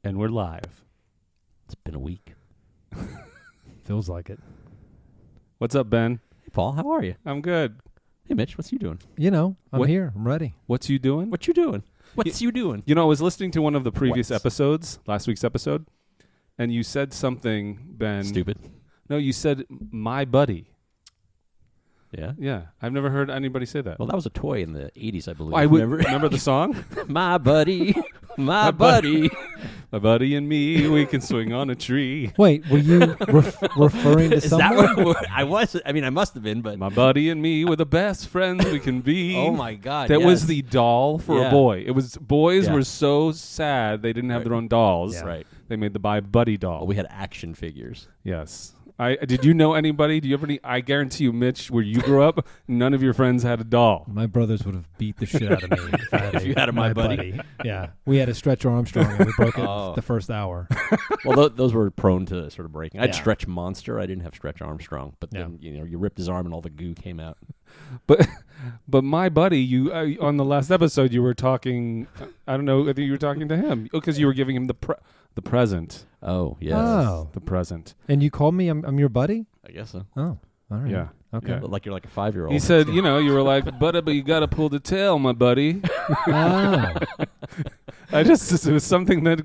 And we're live. It's been a week. Feels like it. What's up, Ben? Hey, Paul, how are you? I'm good. Hey, Mitch, what's you doing? You know, I'm What- here. I'm ready. What's you doing? What you doing? What's you doing? You know, I was listening to one of the previous What's- episodes, last week's episode, and you said something, Ben. Stupid. No, you said my buddy. Yeah. Yeah, I've never heard anybody say that. Well, that was a toy in the 80s, I believe. I would Remember? remember the song? My buddy. My buddy. My buddy and me, we can swing on a tree. Wait, were you referring to Is someone? that what I was? I mean, I must have been, but. My buddy and me, we're the best friends we can be. Oh, my God. That was yes. the doll for Yeah. a boy. It was boys Yeah. were so sad they didn't have Right. their own dolls. Yeah. Right. They made the My Buddy doll. Well, we had action figures. Yes. Did you know anybody? Do you ever? I guarantee you, Mitch, where you grew up, none of your friends had a doll. My brothers would have beat the shit out of me if I had If you had a My Buddy. Yeah, we had a Stretch Armstrong and we broke it Oh. the first hour. Well, those were prone to sort of breaking. I had Yeah. Stretch Monster. I didn't have Stretch Armstrong. But Yeah. then, you ripped his arm and all the goo came out. But my buddy, you on the last episode, you were talking. I don't know. I think you were talking to him because you were giving him the present. Oh, yes. Oh, The present. and you called me? I'm your buddy? I guess so. Oh, all right. Yeah. Okay. Yeah. Like you're like a 5-year-old. He said, you were like, but you got to pull the tail, my buddy. Oh. It was something that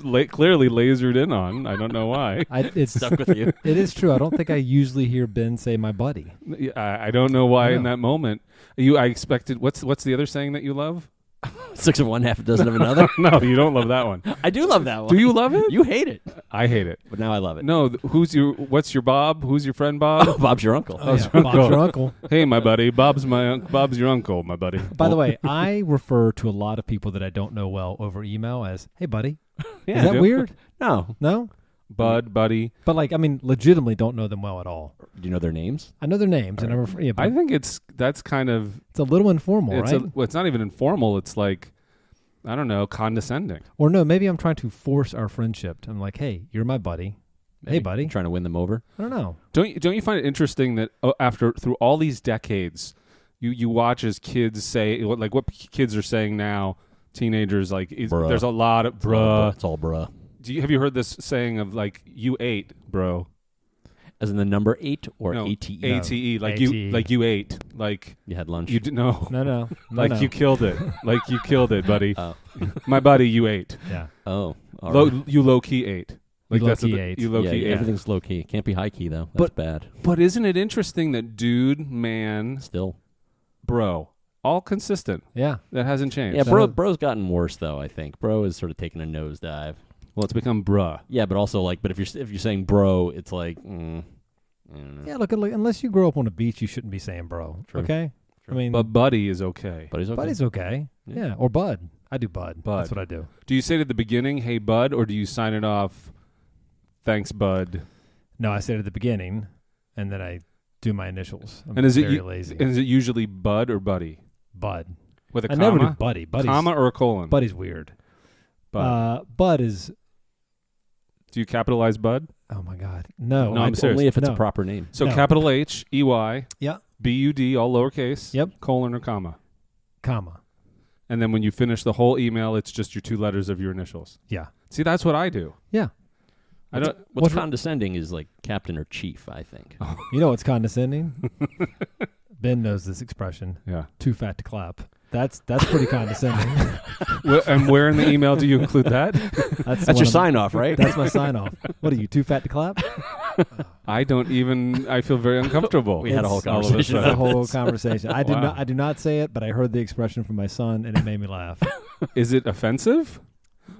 I clearly lasered in on. I don't know why. It's Stuck with you. It is true. I don't think I usually hear Ben say my buddy. I don't know why in No. that moment. I expected. What's the other saying that you love? 6 of one, half a dozen of another. No, you don't love that one. I do love that one. Do you love it? You hate it, I hate it. but now I love it. No, what's your Bob? Who's your friend Bob? Bob's your uncle. Oh, yeah. your Bob's uncle. your uncle. Hey, my buddy. Bob's your uncle, my buddy. By the way, I refer to a lot of people that I don't know well over email as, hey, buddy. Yeah, Is that do. weird? No. No? Bud, buddy. But, legitimately don't know them well at all. Do you know their names? I know their names, and I refer, yeah, but I think that's kind of it's a little informal, right? it's not even informal. It's like, I don't know, condescending. Or no, maybe I'm trying to force our friendship. I'm like, hey, you're my buddy. Hey, Maybe buddy. Trying to win them over. I don't know. Don't you find it interesting that through all these decades, you watch as kids say what kids are saying now, teenagers Bruh. there's a lot of bruh. It's all bruh. Have you heard this saying of you ate, bro? As in the number 8 or No, ATE? ATE, ATE. you ate, like You had lunch. you did no, No. you killed it, like you killed it, buddy. Oh. My buddy, you ate. Yeah. Oh. All right. You low key ate. You That's low-key what ate. You low Yeah, key ate. everything's low key. Can't be high key though. That's But- bad. But isn't it interesting that dude, man, Still. bro, all consistent? Yeah. That hasn't changed. Yeah, So- bro's gotten worse though. I think bro is sort of taking a nosedive. Well, it's become bruh. Yeah, but also but if you're saying bro, it's like. Yeah, look, unless you grow up on a beach, you shouldn't be saying bro. True. Okay? True. I mean, But buddy is okay. But he's okay. buddy's okay. Yeah. Yeah. Or bud. I do bud. Bud. That's what I do. Do you say it at the beginning, hey, bud, or do you sign it off, thanks, bud? No, I say it at the beginning, and then I do my initials. I'm And is it very you- lazy. And is it usually bud or buddy? Bud. With a I comma? never do buddy. Buddy's, Comma or a colon? Buddy's weird. Bud. Bud is... Do you capitalize bud? Oh, my God. No. No, I'm serious. Only if it's No. a proper name. So No. capital H, E-Y, Yeah. B-U-D, all lowercase, Yep. colon or comma. Comma. And then when you finish the whole email, it's just your 2 letters of your initials. Yeah. See, that's what I do. Yeah. I don't. What's condescending is like captain or chief, I think. You know what's condescending? Ben knows this expression. Yeah. Too fat to clap. That's pretty condescending. And where in the email do you include that? That's That's your sign off, right? That's my sign off. What are you, too fat to clap? I don't even. I feel very uncomfortable. We had a whole all of a conversation It's sudden. a whole conversation. I Wow. I do not say it, but I heard the expression from my son, and it made me laugh. Is it offensive?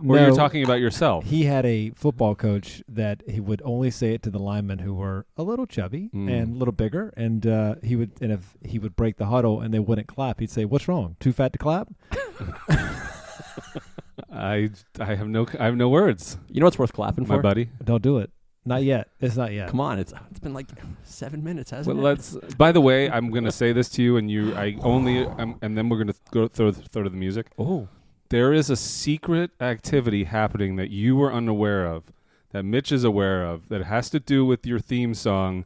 Or No, you're talking about yourself? He had a football coach that he would only say it to the linemen who were a little chubby Mm. and a little bigger, and if he would break the huddle and they wouldn't clap, he'd say, "What's wrong? Too fat to clap?" I have no words, You know what's worth clapping my for? buddy. Don't do it. Not yet. It's not yet. Come on, it's been like 7 minutes, hasn't Well, it? let's. By the way, I'm going to say this to you, and and then we're going to go throw to the music. Oh. There is a secret activity happening that you were unaware of, that Mitch is aware of, that has to do with your theme song,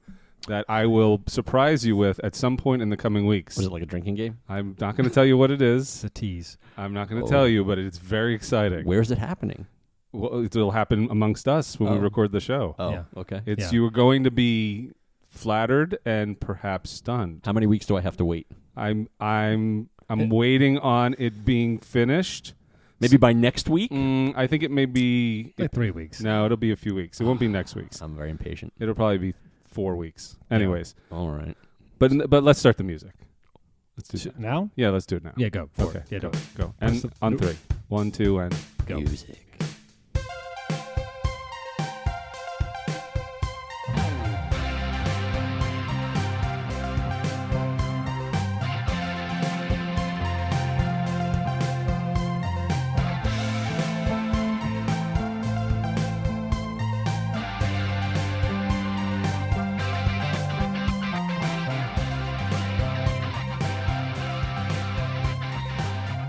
that I will surprise you with at some point in the coming weeks. Was it like a drinking game? I'm not going to tell you what it It's is. a tease. I'm not going to tell you, but it's very exciting. Where's it happening? Well, it'll happen amongst us when we record the show. Oh, Yeah. okay. You are going to be flattered and perhaps stunned. How many weeks do I have to wait? I'm waiting on it being finished. Maybe by next week? I think it may be Like 3 weeks. No, it'll be a few weeks. It won't be next week's. I'm very impatient. It'll probably be 4 weeks. Anyways, All right. but let's start the music. Let's do that. Now? Yeah, let's do it now. Yeah, go. For Okay. it. Yeah, do it. Go. And on 3. 1, 2, and Go. Music.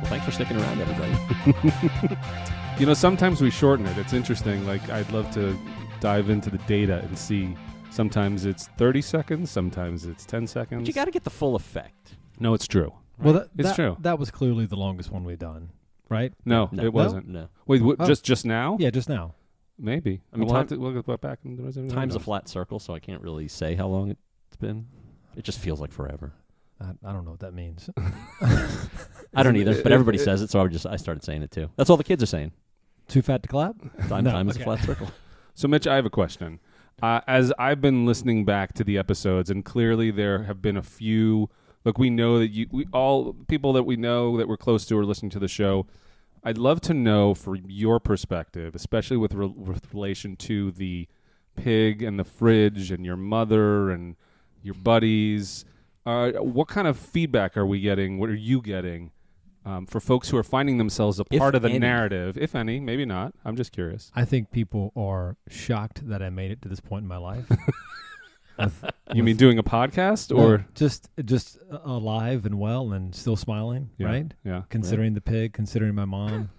Thanks for sticking around, everybody. You know, sometimes we shorten it. It's interesting. Like, I'd love to dive into the data and see. Sometimes it's 30 seconds. Sometimes it's 10 seconds. But you got to get the full effect. No, it's true. Well, It's true. That was clearly the longest one we've done, right? No, No. it wasn't. No. Wait, Oh. just now? Yeah, just now. Maybe. I mean, we'll have to look back. Time's a flat circle, so I can't really say how long it's been. It just feels like forever. I don't know what that means. I don't either, but everybody says it, so I started saying it too. That's all the kids are saying. Too fat to clap? Time is a okay. flat circle. So, Mitch, I have a question. As I've been listening back to the episodes, and clearly there have been a few. Look, we know that all people that we know that we're close to are listening to the show. I'd love to know, for your perspective, especially with relation to the pig and the fridge and your mother and your buddies, what kind of feedback are we getting? What are you getting for folks who are finding themselves a part of the narrative, if any? Maybe not. I'm just curious. I think people are shocked that I made it to this point in my life. You mean doing a podcast, No, or just alive and well and still smiling, Yeah, right? Yeah. Considering the pig, considering my mom.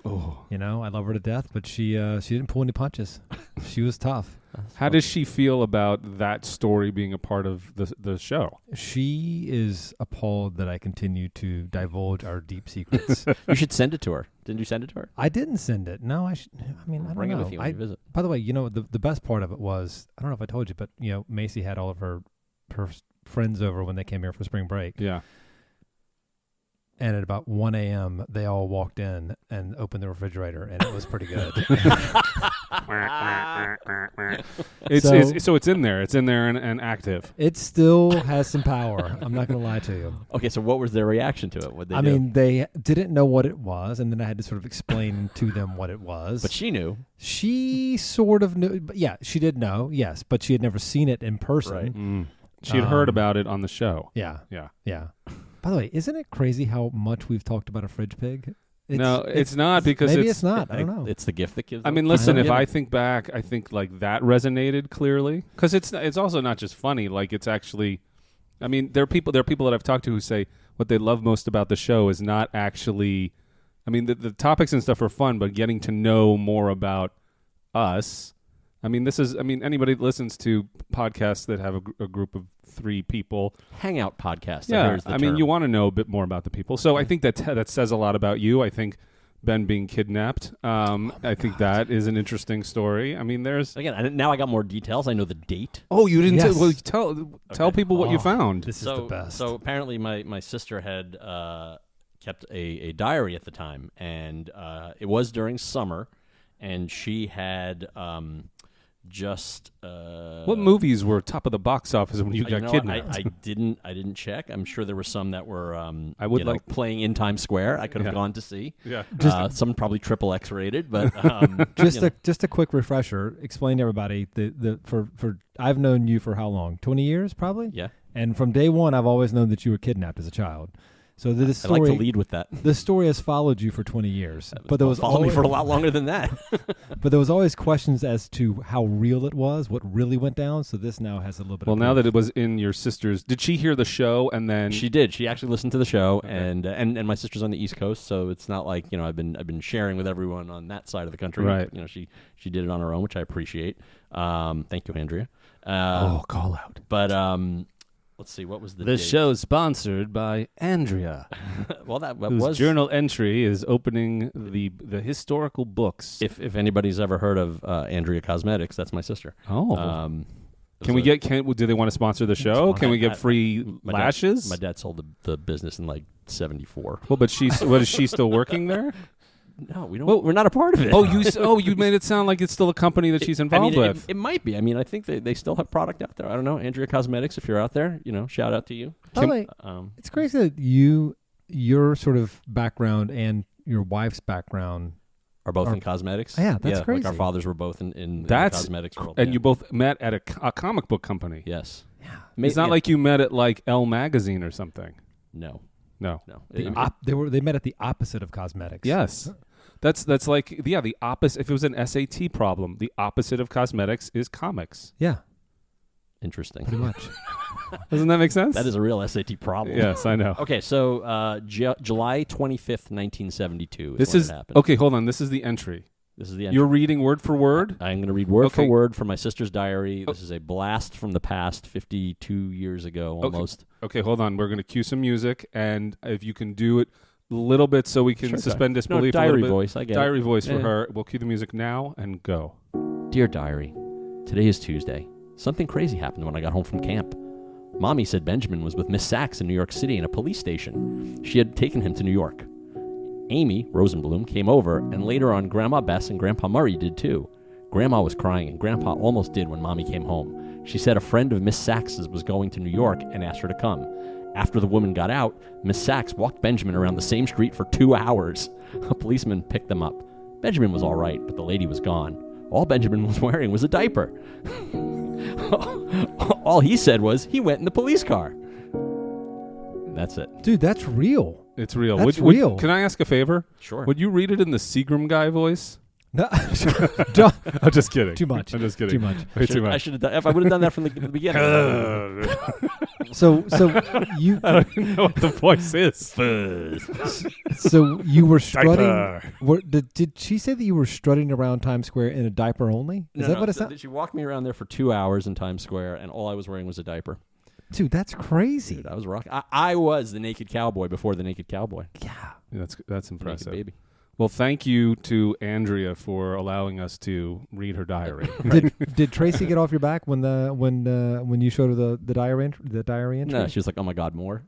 Oh, You know, I love her to death, but she didn't pull any punches. She was tough. how does she feel about that story being a part of the show? She is appalled that I continue to divulge our deep secrets. You should send it to her. Didn't you send it to her? I didn't send it. No, I don't Bring know. it with you when you visit. By the way, you know, the best part of it was, I don't know if I told you, but, you know, Macy had all of her friends over when they came here for spring break. Yeah. And at about 1 a.m., they all walked in and opened the refrigerator, and it was pretty good. So it's in there. It's in there and active. It still has some power. I'm not going to lie to you. Okay, so what was their reaction to it? What they I do? mean, they didn't know what it was, and then I had to sort of explain to them what it was. But she knew. She sort of knew. But yeah, she did know, yes, but she had never seen it in person. Right. She had heard about it on the show. Yeah. Yeah. Yeah. By the way, isn't it crazy how much we've talked about a fridge pig? No, it's not, because maybe it's not. I don't know. It's the gift that gives. I mean, them. listen, if Yeah. I think back, I think like that resonated clearly, because it's also not just funny. Like, it's actually, I mean, there are people that I've talked to who say what they love most about the show is not actually, I mean, the topics and stuff are fun, but getting to know more about us. I mean, anybody that listens to podcasts that have a group of 3 people. Hangout podcast. Yeah, I mean, you want to know a bit more about the people. So I think that says a lot about you. I think Ben being kidnapped, I think that is an interesting story. I mean, there's... Again, now I got more details. I know the date. Oh, you didn't Yes. tell people what you found. This is the best. So apparently my sister had kept a diary at the time, and it was during summer, and she had... just what movies were top of the box office when you got kidnapped? I didn't check. I'm sure there were some that were I would like playing in Times Square. I could have Yeah. gone to see. Yeah. Some probably XXX rated, but just a quick refresher. Explain to everybody for I've known you for how long? 20 years, probably. Yeah. And from day one, I've always known that you were kidnapped as a child. So this I story, like to lead with that. the story has followed you for 20 years, but there was followed me always, for a lot longer than that. but there was always questions as to how real it was, what really went down. So this now has a little bit. Well, of now proof. that it was in your sister's, did she hear the show and then She did. She actually listened to the show, Okay. and my sister's on the East Coast, so it's not like I've been sharing with everyone on that side of the country. Right. She did it on her own, which I appreciate. Thank you, Andrea. Call out. But let's see, what was the This date? show's sponsored by Andrea, Well, that whose was journal entry is opening the historical books. If anybody's ever heard of Andrea Cosmetics, that's my sister. Can we get? Do they want to sponsor the show? Can we get free lashes? My dad sold the business in like '74. Well, but is she still working there? No, we don't. Well, we're not a part of it. You made it sound like it's still a company that she's involved with. It might be. I mean, I think they still have product out there. I don't know. Andrea Cosmetics, if you're out there, shout out to you. It's crazy that your sort of background and your wife's background are both in cosmetics. Yeah, that's crazy. Like our fathers were both in the cosmetics world. And you both met at a comic book company. Yes. Yeah. It's not like you met at like Elle magazine or something. No. They met at the opposite of cosmetics. Yes. That's like the opposite. If it was an SAT problem, the opposite of cosmetics is comics. Yeah. Interesting. Pretty much. Doesn't that make sense? That is a real SAT problem. Yes, I know. Okay, so July 25th, 1972 This when is it happened. okay, hold on. This is the entry. This is the entry. You're reading word for word? I'm going to read word for word from my sister's diary. This is a blast from the past, 52 years ago almost. Okay, hold on. We're going to cue some music, and if you can do it a little bit so we can suspend disbelief a little bit. Diary voice, I get Diary it. voice for her. We'll cue the music now and go. Dear Diary, today is Tuesday. Something crazy happened when I got home from camp. Mommy said Benjamin was with Miss Sachs in New York City in a police station. She had taken him to New York. Amy Rosenblum came over, and later on Grandma Bess and Grandpa Murray did too. Grandma was crying, and Grandpa almost did when Mommy came home. She said a friend of Miss Sachs's was going to New York and asked her to come. After the woman got out, Miss Sachs walked Benjamin around the same street for 2 hours. A policeman picked them up. Benjamin was all right, but the lady was gone. All Benjamin was wearing was a diaper. All he said was he went in the police car. That's it. Dude, that's real. It's real. That's real. Can I ask a favor? Sure. Would you read it in the Seagram guy voice? No, I'm just kidding. Too much. I'm just kidding. Too much. Way too much. I should have done. If I would have done that from the beginning. So you. I don't even know what the voice is. So you were strutting. Diaper. Did she say that you were strutting around Times Square in a diaper only? Is that what it sounds? She walked me around there for 2 hours in Times Square, and all I was wearing was a diaper. Dude, that's crazy. Dude, I was rocking. I was the naked cowboy before the naked cowboy. Yeah. That's impressive. Naked baby. Well, thank you to Andrea for allowing us to read her diary. Did Tracy get off your back when you showed her the diary entry? No, she was like, "Oh my God, more."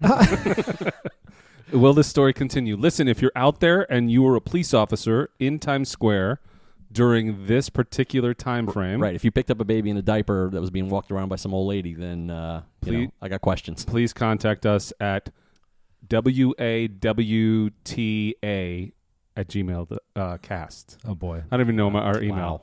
Will this story continue? Listen, if you're out there and you were a police officer in Times Square during this particular time frame, right? If you picked up a baby in a diaper that was being walked around by some old lady, then I got questions. Please contact us at wawta@gmail.cast. Oh boy, I don't even know our email. Wow.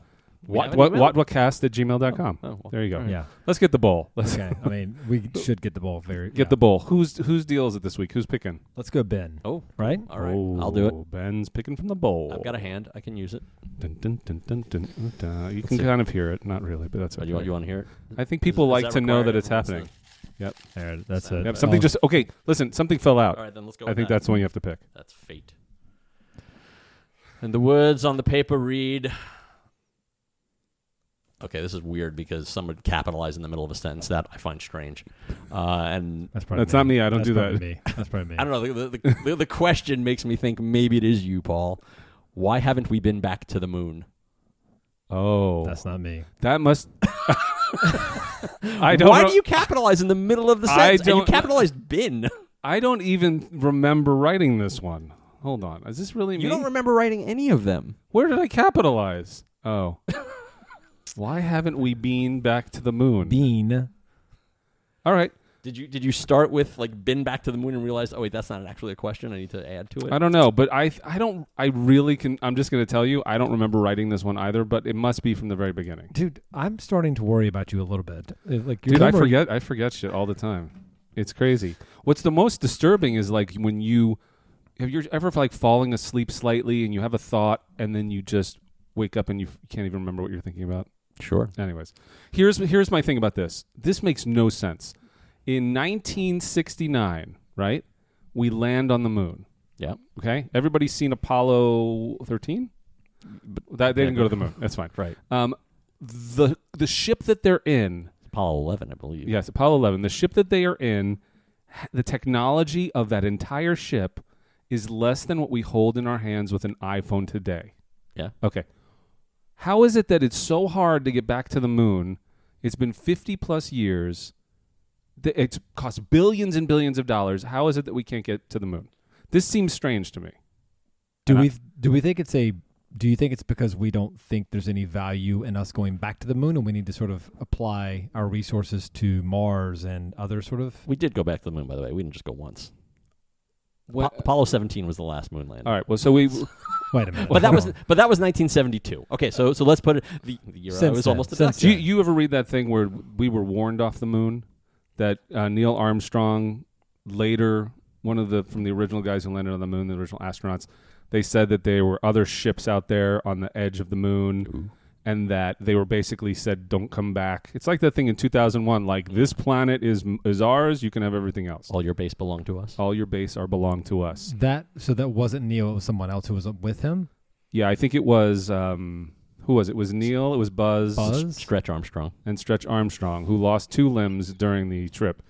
Whatcast@gmail.com. Oh, well, there you go. yeah. Let's get the bowl. Okay. I mean, we should get the ball. Get the bowl. Whose deal is it this week? Who's picking? Let's go, Ben. Oh, right. All right, I'll do it. Ben's picking from the bowl. I've got a hand. I can use it. Dun, dun, dun, dun, dun, dun, dun. You can kind of hear it. Not really, but that's okay. You want to hear it? I think people Is like that to know that required? it's happening. Yep. There, that's it. Yep. Something just okay. Listen, something fell out. All right, then let's go. I think that's the one you have to pick. That's fate. And the words on the paper read. Okay, this is weird because someone capitalized in the middle of a sentence. That I find strange. And that's not me. I don't do that. Me. That's probably me. I don't know. The question makes me think maybe it is you, Paul. Why haven't we been back to the moon? Oh, that's not me. That must. I don't. Why do you capitalize in the middle of the sentence? And you capitalized "been." I don't even remember writing this one. Hold on. Is this really me? You don't remember writing any of them. Where did I capitalize? Oh. Why haven't we been back to the moon? Been. All right. Did you start with like been back to the moon and realize, oh wait, that's not actually a question. I need to add to it. I don't know, but I really can. I'm just going to tell you, I don't remember writing this one either. But it must be from the very beginning. Dude, I'm starting to worry about you a little bit. Like, dude, I forget shit all the time. It's crazy. What's the most disturbing is like when have you ever like falling asleep slightly and you have a thought and then you just wake up and you can't even remember what you're thinking about. Sure. Anyways, here's my thing about this. This makes no sense. In 1969, right, we land on the moon. Yeah. Okay? Everybody's seen Apollo 13? But they didn't go to the moon. That's fine. Right. The ship that they're in Apollo 11, I believe. Yes, Apollo 11. The ship that they are in, the technology of that entire ship is less than what we hold in our hands with an iPhone today. Yeah. Okay. How is it that it's so hard to get back to the moon? It's been 50 plus years. It's cost billions and billions of dollars. How is it that we can't get to the moon? This seems strange to me. Do we think it's a? Do you think it's because we don't think there's any value in us going back to the moon, and we need to sort of apply our resources to Mars and other sort of? We did go back to the moon, by the way. We didn't just go once. Apollo 17 was the last moon landing. All right. Well, so we. Wait a minute. But that was 1972. Okay, so let's put it the year I was almost abducted. Do you ever read that thing where we were warned off the moon that Neil Armstrong later, from the original guys who landed on the moon, the original astronauts, they said that there were other ships out there on the edge of the moon. Ooh. And that they were basically said, don't come back. It's like that thing in 2001, like, this planet is ours, you can have everything else. All your base belong to us? All your base belong to us. So that wasn't Neil, it was someone else who was with him? Yeah, I think it was, who was it? It was Neil, it was Buzz? Stretch Armstrong. And Stretch Armstrong, who lost 2 limbs during the trip.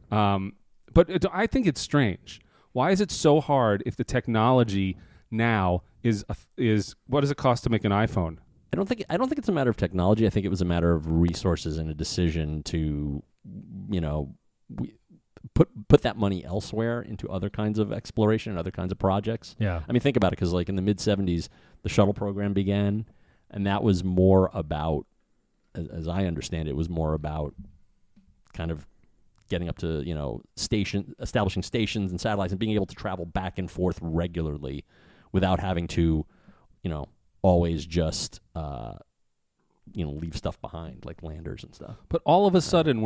But I think it's strange. Why is it so hard if the technology now is what does it cost to make an iPhone? I don't think it's a matter of technology. I think it was a matter of resources and a decision to, put that money elsewhere into other kinds of exploration and other kinds of projects. Yeah. I mean, think about it, because like in the mid-'70s, the shuttle program began, and that was more about, as I understand it, was more about kind of getting up to, establishing stations and satellites and being able to travel back and forth regularly without having to, always just leave stuff behind, like landers and stuff. But all of a sudden,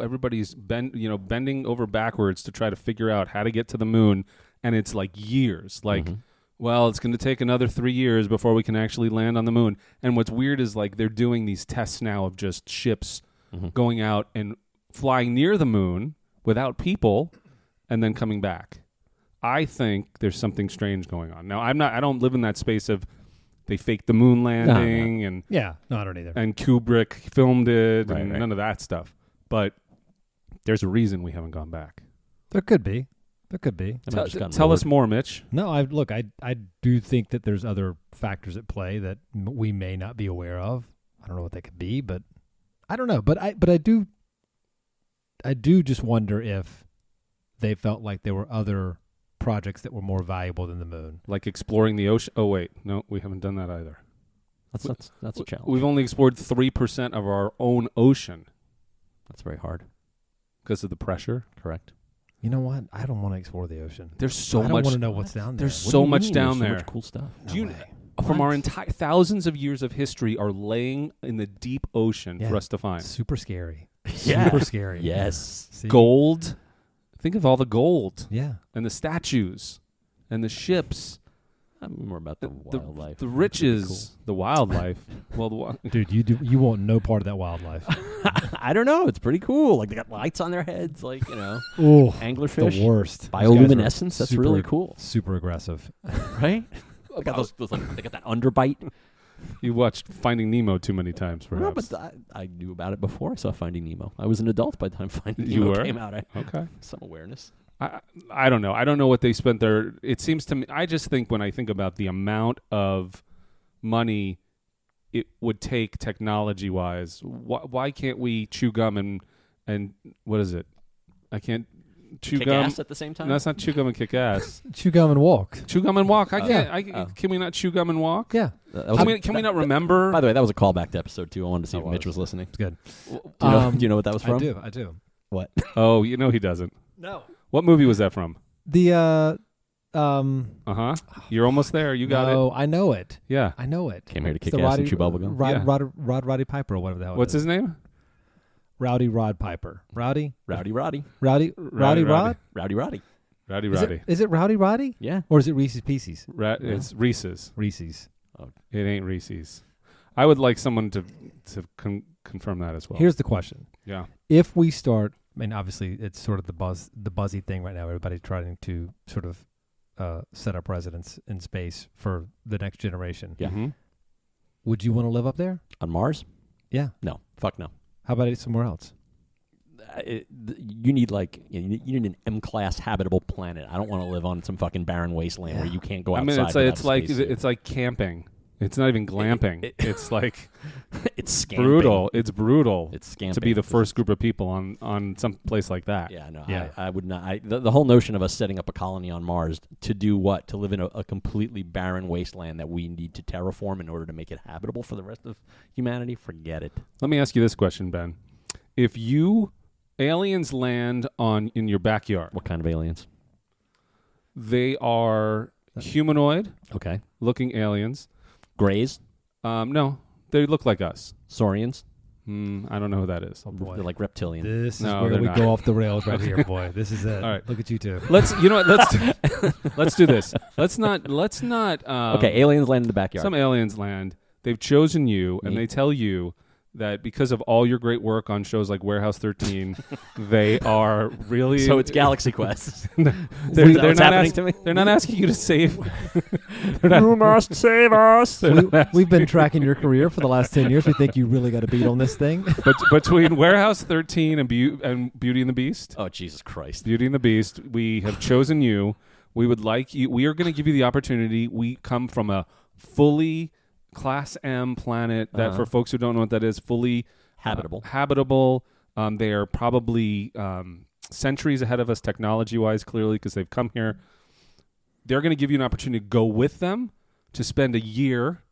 everybody's bending over backwards to try to figure out how to get to the moon, and it's like years. Like, well, it's going to take another 3 years before we can actually land on the moon. And what's weird is like they're doing these tests now of just ships going out and flying near the moon without people, and then coming back. I think there's something strange going on. Now, I don't live in that space of they faked the moon landing and I don't either. And Kubrick filmed it and right. none of that stuff. But there's a reason we haven't gone back. There could be. Tell us more, Mitch. No, I do think that there's other factors at play that we may not be aware of. I don't know what they could be, but I don't know. But I do just wonder if they felt like there were other projects that were more valuable than the moon, like exploring the ocean. Oh wait, no, we haven't done that either. That's a challenge. We've only explored 3% of our own ocean. That's very hard because of the pressure. Correct. You know what? I don't want to explore the ocean. There's so much. I don't want to know what's down there. There's so much down there. So much cool stuff. From our entire thousands of years of history are laying in the deep ocean for us to find. Super scary. Yeah. Super scary. Yes. See? Gold. Think of all the gold. Yeah. And the statues. And the ships. I'm more about the wildlife. The riches. Cool. The wildlife. Well, dude, you want no part of that wildlife. I don't know. It's pretty cool. Like they got lights on their heads, like, Ooh, anglerfish. The worst. Bioluminescence. That's really cool. Super aggressive. Right? They got they got that underbite. You watched Finding Nemo too many times, perhaps. No, but I knew about it before I saw Finding Nemo. I was an adult by the time Finding Nemo came out. Okay. Some awareness. I don't know. I don't know what they spent there. It seems to me, I just think when I think about the amount of money it would take technology-wise, why can't we chew gum and what is it? I can't chew kick gum. Ass at the same time? No, that's not chew gum and kick ass. Chew gum and walk. Chew gum and walk. I can't. Can we not chew gum and walk? Yeah. Can we not remember? By the way, that was a callback to episode 2. I wanted to see if Mitch was listening. It's good. Do you know what that was from? I do. What? Oh, he doesn't. No. What movie was that from? The You're almost there. You got it. Oh, I know it. Yeah. I know it. Came here to kick ass and chew bubblegum. Roddy Piper or whatever the hell. What's his name? Rowdy Rod Piper. Rowdy Rod. Rowdy. Is it Rowdy Roddy? Yeah. Or is it Reese's Pieces? It's Reese's. Reese's. Oh. It ain't Reese's. I would like someone to confirm that as well. Here's the question. Yeah. If we start, I mean, obviously it's sort of the buzzy thing right now. Everybody's trying to sort of set up residence in space for the next generation. Yeah. Mm-hmm. Would you want to live up there? On Mars? Yeah. No. Fuck no. How about somewhere else? You need you need an M-class habitable planet. I don't want to live on some fucking barren wasteland where you can't go outside. I mean, it's it's like camping. It's not even glamping. It's like it's scamping. brutal. It's brutal. It's scamping. To be the first group of people on some place like that. Yeah, no, Yeah. I would not. The whole notion of us setting up a colony on Mars to do what? To live in a completely barren wasteland that we need to terraform in order to make it habitable for the rest of humanity? Forget it. Let me ask you this question, Ben. If aliens land in your backyard, What kind of aliens? they are humanoid Okay. looking aliens. Greys? No, they look like us. Saurians? I don't know who that is. Oh boy, They're like reptilian. this No, is where they're we not. go off the rails right here, boy. This is it. All right. Look at you two. Let's let's do this. Let's not. Okay, aliens land in the backyard. Some aliens land. They've chosen you, and Me? they tell you that because of all your great work on shows like Warehouse 13, they are really. So it's Galaxy Quest. They're what's not happening to me? They're not asking you to save. You must save us. We've been tracking your career for the last 10 years. We think you really got a beat on this thing. But between Warehouse 13 and Beauty and the Beast, Oh, Jesus Christ. Beauty and the Beast, we have chosen you. We would like you. We are going to give you the opportunity. We come from a fully Class M planet that, for folks who don't know what that is, fully habitable. They are probably centuries ahead of us technology-wise, clearly, because they've come here. They're going to give you an opportunity to go with them to spend a year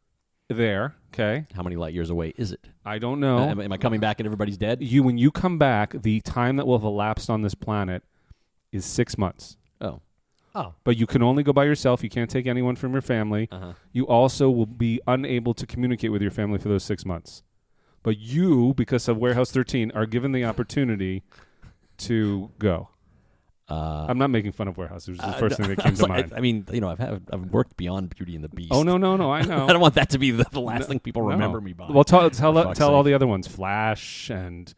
there. Okay, How many light years away is it? I don't know. Am I coming back and everybody's dead? When you come back, the time that will have elapsed on this planet is 6 months. Oh. But you can only go by yourself. You can't take anyone from your family. You also will be unable to communicate with your family for those 6 months. But you, because of Warehouse 13, are given the opportunity to go. I'm not making fun of Warehouse. It was the first thing that came to mind. I mean, I've worked beyond Beauty and the Beast. Oh, no, I know. I don't want that to be the last thing people remember me by. Well, tell all the other ones. Flash and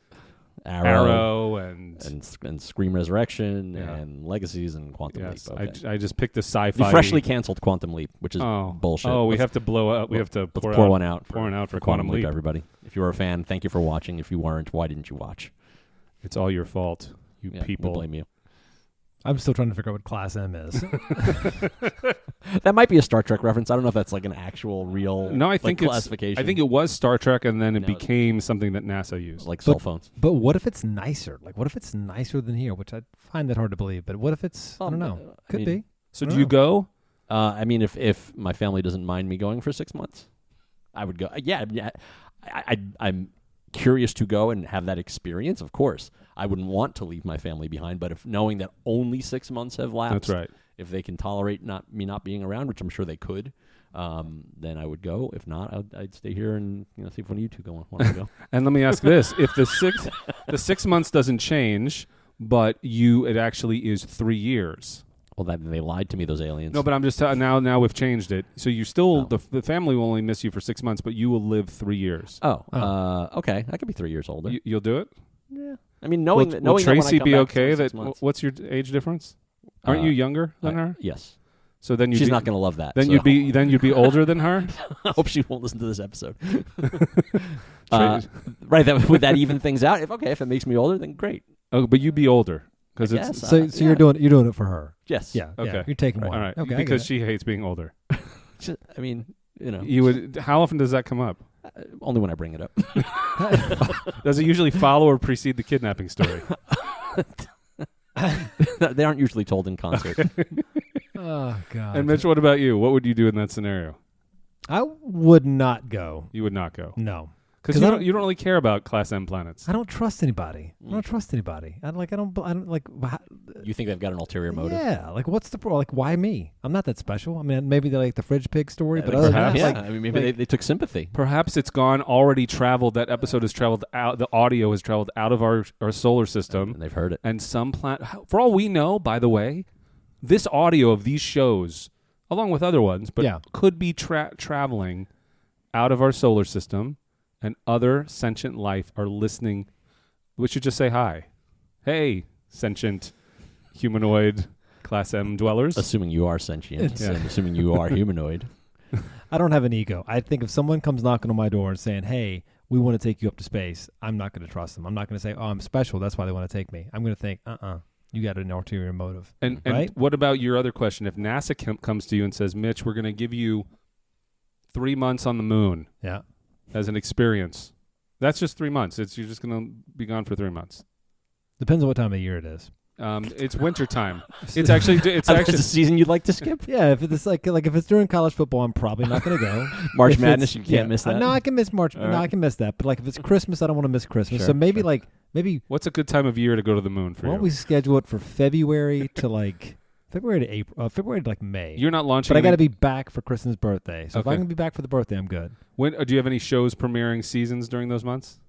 Arrow and Scream Resurrection and Legacies and Quantum yes, Leap. Okay. I just picked the sci-fi. You freshly canceled Quantum Leap, which is bullshit. Oh, we have to blow up. We have to pour one out. Pour one out for Quantum Leap, everybody. If you were a fan, thank you for watching. If you weren't, why didn't you watch? It's all your fault, you people. We blame you. I'm still trying to figure out what Class M is. That might be a Star Trek reference. I don't know if that's like an actual real I think classification. I think it was Star Trek, and then it became something that NASA used. Like cell phones. But what if it's nicer? Like, what if it's nicer than here? Which I find that hard to believe. But what if it's, I don't know. Could be. So do you go? I mean, if my family doesn't mind me going for 6 months, I would go. Yeah, I'm curious to go and have that experience, of course. I wouldn't want to leave my family behind, but if knowing that only 6 months have lapsed, That's right. If they can tolerate me not being around, which I'm sure they could, then I would go. If not, I'd stay here and see if one of you two want to go. And let me ask this: if the 6 months doesn't change, but it actually is 3 years. Well, they lied to me, those aliens. No, but I'm just now we've changed it. So you still the family will only miss you for 6 months, but you will live 3 years. Okay. I could be 3 years older. You'll do it. Yeah. I mean, knowing that will Tracy that be okay? that What's your age difference? Aren't you younger than her? Yes. So then she's not going to love that. Then you'd be older than her. I hope she won't listen to this episode. Right? Would that even things out? If it makes me older, then great. Oh, but you'd be older because it's so you're doing it for her. Yes. Yeah. Okay. Yeah, you're taking one. All right. Okay, because she hates being older. I mean, You would. How often does that come up? Only when I bring it up. Does it usually follow or precede the kidnapping story? They aren't usually told in concert. Oh God. And Mitch, what about you? What would you do in that scenario? I would not go. You would not go. No. Because you don't really care about Class M planets. I don't trust anybody. I don't trust anybody. I don't like. You think they've got an ulterior motive? Yeah. Like, what's the like? Why me? I'm not that special. I mean, maybe they like the fridge pig story, but perhaps. I mean, maybe they took sympathy. Perhaps it's already traveled. That episode has traveled out. The audio has traveled out of our solar system, and they've heard it. And some planet. For all we know, by the way, this audio of these shows, along with other ones, could be traveling out of our solar system. And other sentient life are listening. We should just say hi. Hey, sentient, humanoid, Class M dwellers. Assuming you are sentient and assuming you are humanoid. I don't have an ego. I think if someone comes knocking on my door and saying, hey, we want to take you up to space, I'm not going to trust them. I'm not going to say, oh, I'm special, that's why they want to take me. I'm going to think, you got an ulterior motive. And right? What about your other question? If NASA comes to you and says, Mitch, we're going to give you 3 months on the moon as an experience. That's just 3 months. You're just going to be gone for 3 months. Depends on what time of year it is. It's winter time. It's actually the season you'd like to skip. Yeah, if it's like if it's during college football, I'm probably not going to go. March Madness, you can't miss that. No, I can miss March. All no, right. I can miss that. But like if it's Christmas, I don't want to miss Christmas. Sure, so maybe sure. maybe what's a good time of year to go to the moon for why you? don't we schedule it for February to April, February to May. You're not launching. But I got to be back for Kristen's birthday. So if Okay. I can be back for the birthday, I'm good. When do you have any shows premiering seasons during those months?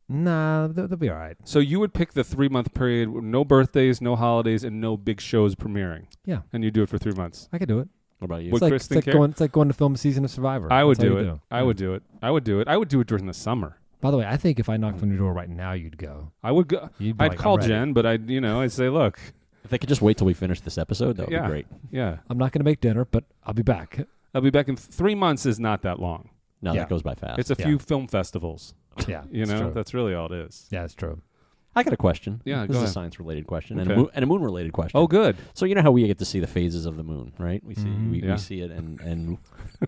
Nah, they'll be all right. So you would pick the 3 month period, with no birthdays, no holidays, and no big shows premiering. Yeah, and you do it for 3 months. I could do it. What about you? Would Kristen care? It's like going to film a season of Survivor. I would That's how do you it. I would do it. I would do it. I would do it during the summer. By the way, I think if I knocked on your door right now, you'd go. I would go. You'd be I'd like, call I'm ready. Jen, but I'd say, look, If they could just wait till we finish this episode, that would be great. Yeah, I'm not going to make dinner, but I'll be back. I'll be back in 3 months. Is not that long. No, Yeah. that goes by fast. It's a few film festivals. Yeah, You it's know, true. that's really all it is. Yeah, it's true. I got a question. Yeah, this go is ahead. a science-related question Okay. and a moon-related question. Oh, good. So you know how we get to see the phases of the moon, right? We see we Yeah. see it, and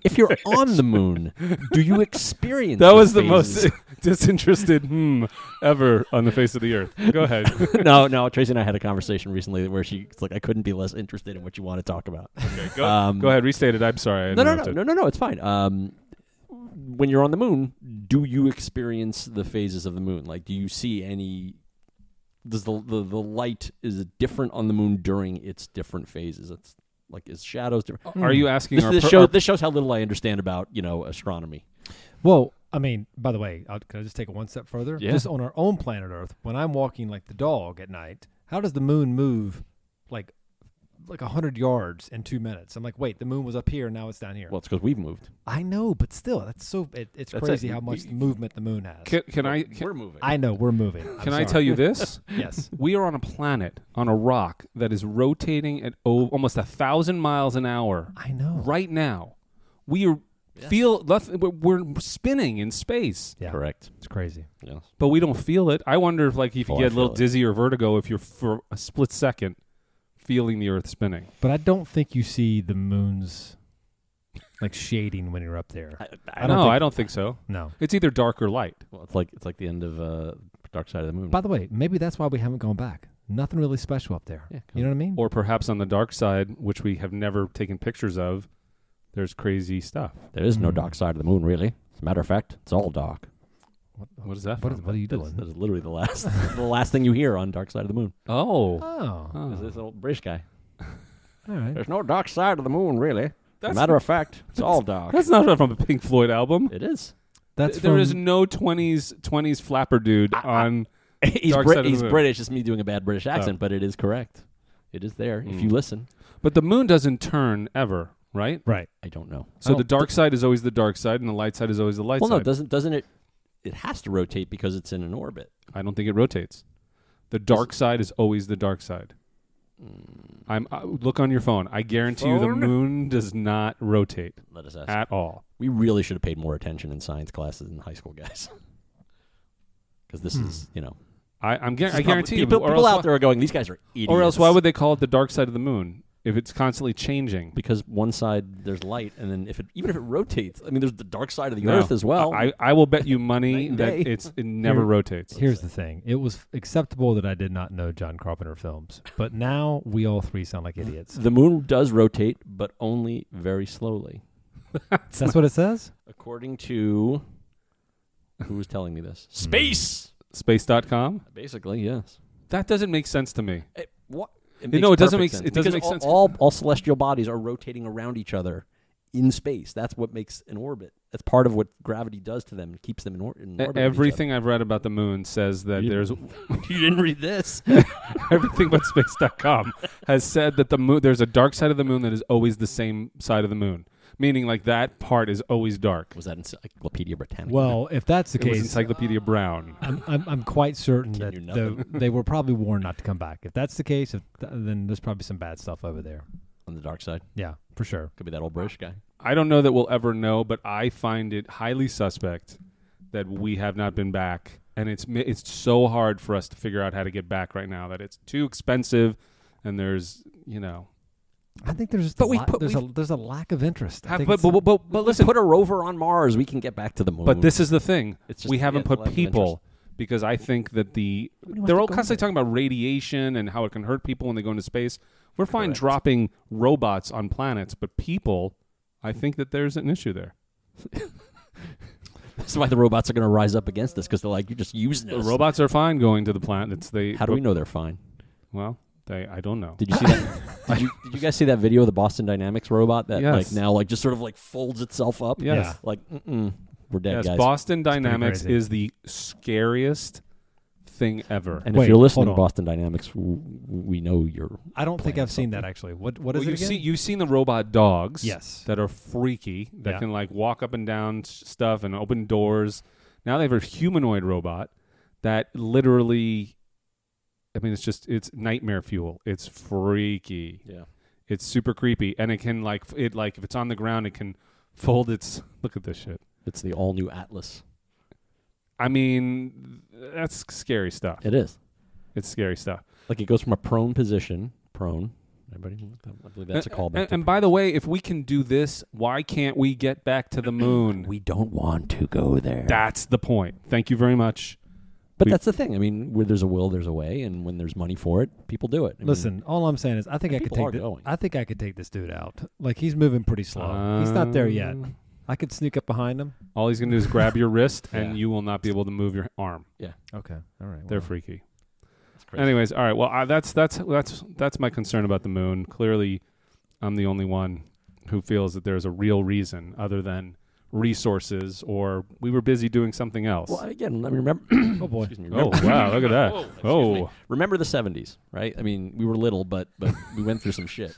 if you're on the moon, do you experience? That was the phases? most disinterested ever on the face of the earth. Go ahead. No. Tracy and I had a conversation recently where she's like, I couldn't be less interested in what you want to talk about. Okay, go ahead. Restate it. I'm sorry. I interrupted. No. It's fine. When you're on the moon, do you experience the phases of the moon? Like, do you see any? Does the light is it different on the moon during its different phases? It's like is shadows different? Are you asking This shows how little I understand about astronomy. Well, I mean, by the way, can I just take it one step further? Yeah. Just on our own planet Earth, when I'm walking like the dog at night, how does the moon move like 100 yards in 2 minutes? I'm like, wait, the moon was up here, now it's down here. Well, it's because we've moved. I know, but still, it's That's crazy it. how much movement the moon has. We're moving. I know, we're moving. Can I tell you this? Yes. We are on a planet, on a rock that is rotating at almost 1,000 miles an hour. I know. Right now, we're spinning in space, Yeah. Correct. It's crazy. Yes. but we don't feel it. I wonder if you Oh, I get a little feel it. dizzy or vertigo if you're for a split second feeling the Earth spinning. But I don't think you see the moon's like shading when you're up there. I I don't think so. No. It's either dark or light. Well, it's like the end of Dark Side of the Moon. By the way, maybe that's why we haven't gone back. Nothing really special up there. Yeah, You know what I mean? Or perhaps on the dark side, which we have never taken pictures of, there's crazy stuff. There is no dark side of the moon, really. As a matter of fact, it's all dark. What is that What from? are you That doing? is literally the last the last thing you hear on Dark Side of the Moon. Oh. Oh. Is this old British guy? All right. There's no dark side of the moon, really. As a That's- matter of fact, it's all dark. That's not from a Pink Floyd album. It is. That's There from, is no 20s flapper dude on. He's Dark Side of the he's Moon. British. It's me doing a bad British accent, Oh. but it is correct. It is there if you listen. But the moon doesn't turn ever, right? right. I don't know. So Oh, the dark side is always the dark side, and the light side is always the light Well, no, side. doesn't it? It has to rotate because it's in an orbit. I don't think it rotates. The dark side is always the dark side. Look on your phone. I guarantee you the Phone? moon does not rotate Let us ask. at all. We really should have paid more attention in science classes in high school, guys. Because this is, I guarantee you. people or else out why- there are going, these guys are idiots. Or else, why would they call it the dark side of the moon if it's constantly changing? Because one side there's light, and then even if it rotates, I mean, there's the dark side of the No. Earth as well. I will bet you money Night and that day. it never rotates. Here's the thing. It was acceptable that I did not know John Carpenter films, but now we all three sound like idiots. The moon does rotate, but only very slowly, That's what it says? according to who was telling me this? Space. Space.com? Basically, yes. That doesn't make sense to me. What? No, it doesn't make it doesn't make sense. All celestial bodies are rotating around each other in space. That's what makes an orbit. That's part of what gravity does to them. It keeps them in orbit. with each other. Everything I've read about the moon says that there's You didn't read this. everything but space.com has said that the moon there's a dark side of the moon that is always the same side of the moon. Meaning like that part is always dark. Was that Encyclopedia Britannica? Well, if that's the It was case, Encyclopedia Brown. I'm quite certain Can that do nothing. they were probably warned not to come back. If that's the case, then there's probably some bad stuff over there. on the dark side. Yeah, for sure. Could be that old British guy. I don't know that we'll ever know, but I find it highly suspect that we have not been back, and it's so hard for us to figure out how to get back right now. That it's too expensive, and there's I think there's just there's a lack of interest. But listen, put a rover on Mars, we can get back to the moon. But this is the thing: we haven't put lack of people. Because I think that they're all constantly talking about radiation and how it can hurt people when they go into space. We're fine dropping robots on planets, but people, I think that there's an issue there. That's why the robots are going to rise up against us, because they're like, you're just using us. The robots are fine going to the planets. How do we know they're fine? Well, I don't know. Did you see that? Did you guys see that video of the Boston Dynamics robot that now just sort of folds itself up? Yes. Yeah. Like, we're dead, yes, guys. Boston Dynamics is the scariest thing ever. And if you're listening to Boston Dynamics, we know you're. I don't think I've seen that actually. What is it again? You've seen the robot dogs, yes, that are freaky, that can walk up and down stuff and open doors. Now they have a humanoid robot that literally, I mean, it's nightmare fuel. It's freaky. Yeah, it's super creepy, and it can if it's on the ground, it can fold its. Look at this shit. It's the all-new Atlas. I mean, that's scary stuff. It is. It's scary stuff. Like it goes from a prone position. Prone. Everybody? I believe that's a callback. And by the way, if we can do this, why can't we get back to the moon? We don't want to go there. That's the point. Thank you very much. But that's the thing. I mean, where there's a will, there's a way, and when there's money for it, people do it. Listen, all I'm saying is I think I could take this dude out. Like he's moving pretty slow. He's not there yet. I could sneak up behind him. All he's going to do is grab your wrist, and you will not be able to move your arm. Yeah. Okay. All right. They're freaky. That's crazy. Anyways, all right. Well, that's my concern about the moon. Clearly, I'm the only one who feels that there's a real reason other than resources, or we were busy doing something else. Well, again, let me remember. Oh boy! Oh wow! Look at that! Oh, remember the '70s, right? I mean, we were little, but we went through some shit.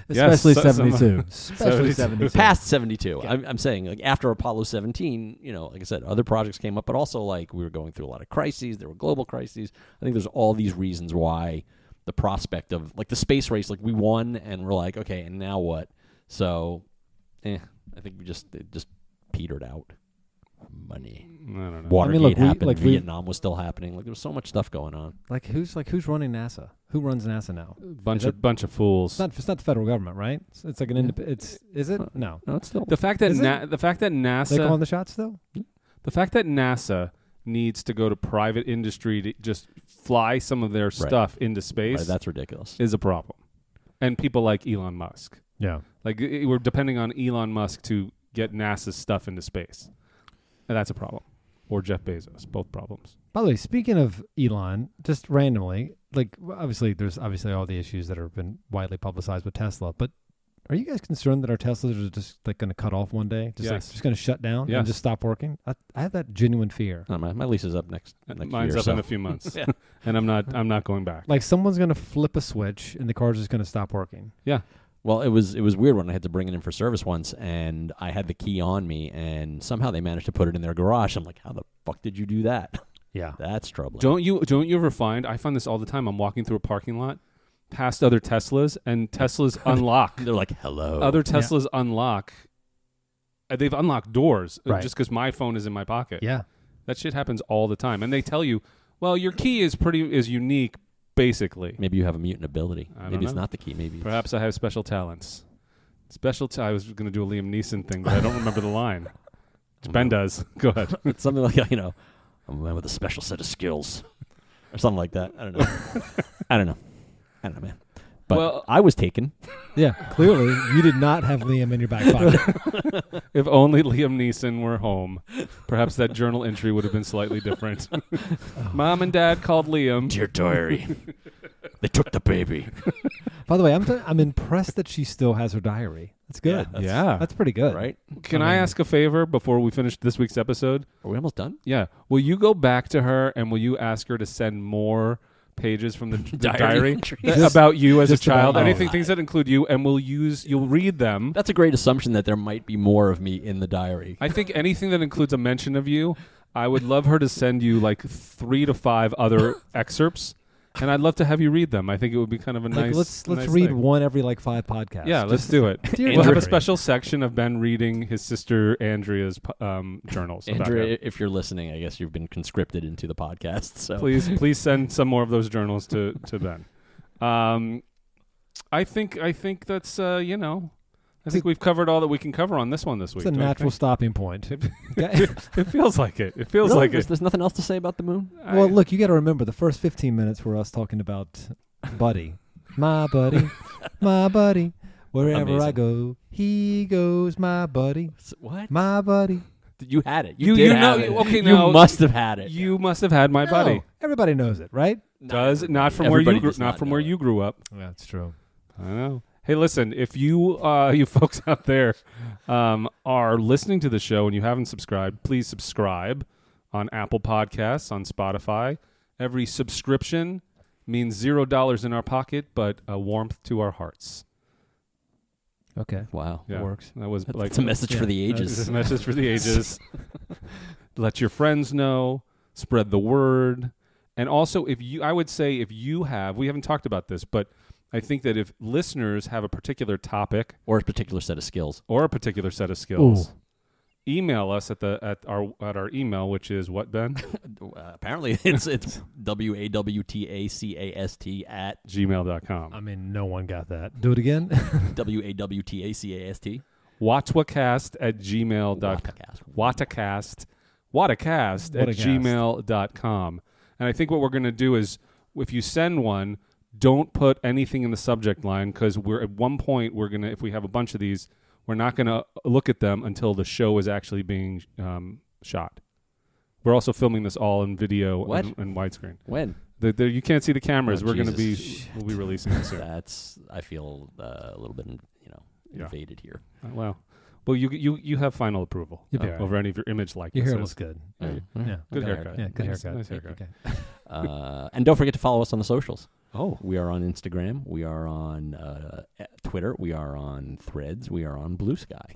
Especially 72. Especially 72. Past 72. Yeah. I'm saying, after Apollo 17, like I said, other projects came up, but also we were going through a lot of crises. There were global crises. I think there's all these reasons why the prospect of the space race, we won, and we're like, okay, and now what? So, I think it just petered out. Money. I don't know. Watergate happened. Vietnam was still happening. There was so much stuff going on. Who's running NASA? Who runs NASA now? Bunch of fools. It's not the federal government, right? It's like an independent. Is it? No. No, it's still the fact that NASA they calling the shots still. The fact that NASA needs to go to private industry to just fly some of their stuff into space. Right, that's ridiculous. Is a problem, and people like Elon Musk. Yeah. We're depending on Elon Musk to get NASA's stuff into space. And that's a problem. Or Jeff Bezos. Both problems. By the way, speaking of Elon, just randomly, there's all the issues that have been widely publicized with Tesla, but are you guys concerned that our Teslas are just going to cut off one day? Just going to shut down and just stop working? I have that genuine fear. No, my lease is up next Mine's year, up in a few months. Yeah. And I'm not going back. Like someone's going to flip a switch and the car's just going to stop working. Yeah. Well, it was weird when I had to bring it in for service once, and I had the key on me, and somehow they managed to put it in their garage. I'm like, how the fuck did you do that? Yeah. That's troubling. Don't you ever find, I find this all the time, I'm walking through a parking lot past other Teslas, and Teslas unlock. They're like, hello. Other Teslas unlock. They've unlocked doors just because my phone is in my pocket. Yeah. That shit happens all the time. And they tell you, well, your key is unique, basically. Maybe you have a mutant ability. Maybe it's know. not the key. Maybe perhaps I have special talents. I was going to do a Liam Neeson thing, but I don't remember the line. Which Ben does. Go ahead. It's something like, I'm a man with a special set of skills. Or something like that. I don't know. I don't know, man. But I was taken. Yeah, clearly you did not have Liam in your back pocket. If only Liam Neeson were home, perhaps that journal entry would have been slightly different. Mom and Dad called Liam. Dear diary, they took the baby. By the way, I'm impressed that she still has her diary. That's good. That's pretty good. Right? Can I ask a favor before we finish this week's episode? Are we almost done? Yeah. Will you go back to her and will you ask her to send more pages from the diary about you as a child, things that include you, and you'll read them. That's a great assumption that there might be more of me in the diary. I think anything that includes a mention of you, I would love her to send you 3 to 5 other excerpts, and I'd love to have you read them. I think it would be kind of a Like, nice. let's nice read thing. one every 5 podcasts. Yeah, let's do it. Dear We'll have a Andrea. special section of Ben reading his sister Andrea's journals. about him. Andrea, if you're listening, I guess you've been conscripted into the podcast. So Please send some more of those journals to Ben. I think that's I think we've covered all that we can cover on this one this week. It's a don't you natural think? stopping point. It feels like it. It feels Really? like There's nothing else to say about the moon? Well, look, you got to remember the first 15 minutes were us talking about Buddy. My buddy, my buddy. Wherever I Amazing. go, he goes, my buddy. What? My buddy. You had it. You did know- have it. okay, You now- must have had it. You must have had my No, buddy. everybody knows it, right? Not from where Everybody you grew, does not from where know you it. grew up. Yeah, it's true. I know. Hey, listen, if you you folks out there are listening to the show and you haven't subscribed, please subscribe on Apple Podcasts, on Spotify. Every subscription means $0 in our pocket, but a warmth to our hearts. Okay. Wow. Yeah, Works. That was like It's a message for the ages. It's a message for the ages. Let your friends know. Spread the word. And also, I would say if you have, we haven't talked about this, but I think that if listeners have a particular topic Or a particular set of skills. or a particular set of skills, email us at our email, which is what, Ben? Apparently, it's WAWTACAST at gmail.com. I mean, no one got that. Do it again. WAWTACAST. Watawacast at gmail.com. Watacast at gmail.com. And I think what we're going to do is, if you send one, don't put anything in the subject line, because we're at one point if we have a bunch of these, we're not going to look at them until the show is actually being shot. We're also filming this all in video and widescreen. When? You can't see the cameras. Oh, We'll be Jesus. releasing it soon. I feel a little bit, invaded here. Well, you have final approval You'll be all right. over any of your image Your likenesses. hair looks good. Yeah. Yeah. Good Okay. haircut. Yeah, good Nice- haircut. Nice haircut. Okay. And don't forget to follow us on the socials. Oh, We are on Instagram. We are on Twitter. We are on Threads. We are on Blue Sky.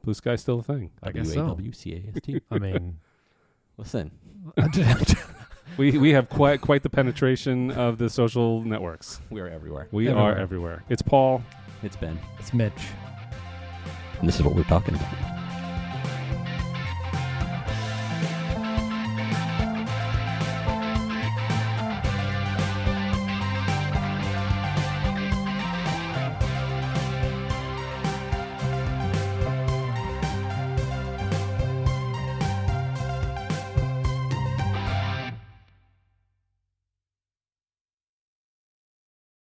Blue Sky's still a thing. I guess so. WAWCAST. I mean, Listen, We have quite the penetration of the social networks. we are everywhere. We Everywhere. are everywhere. It's Paul. It's Ben. it's Mitch. And this is what we're talking about.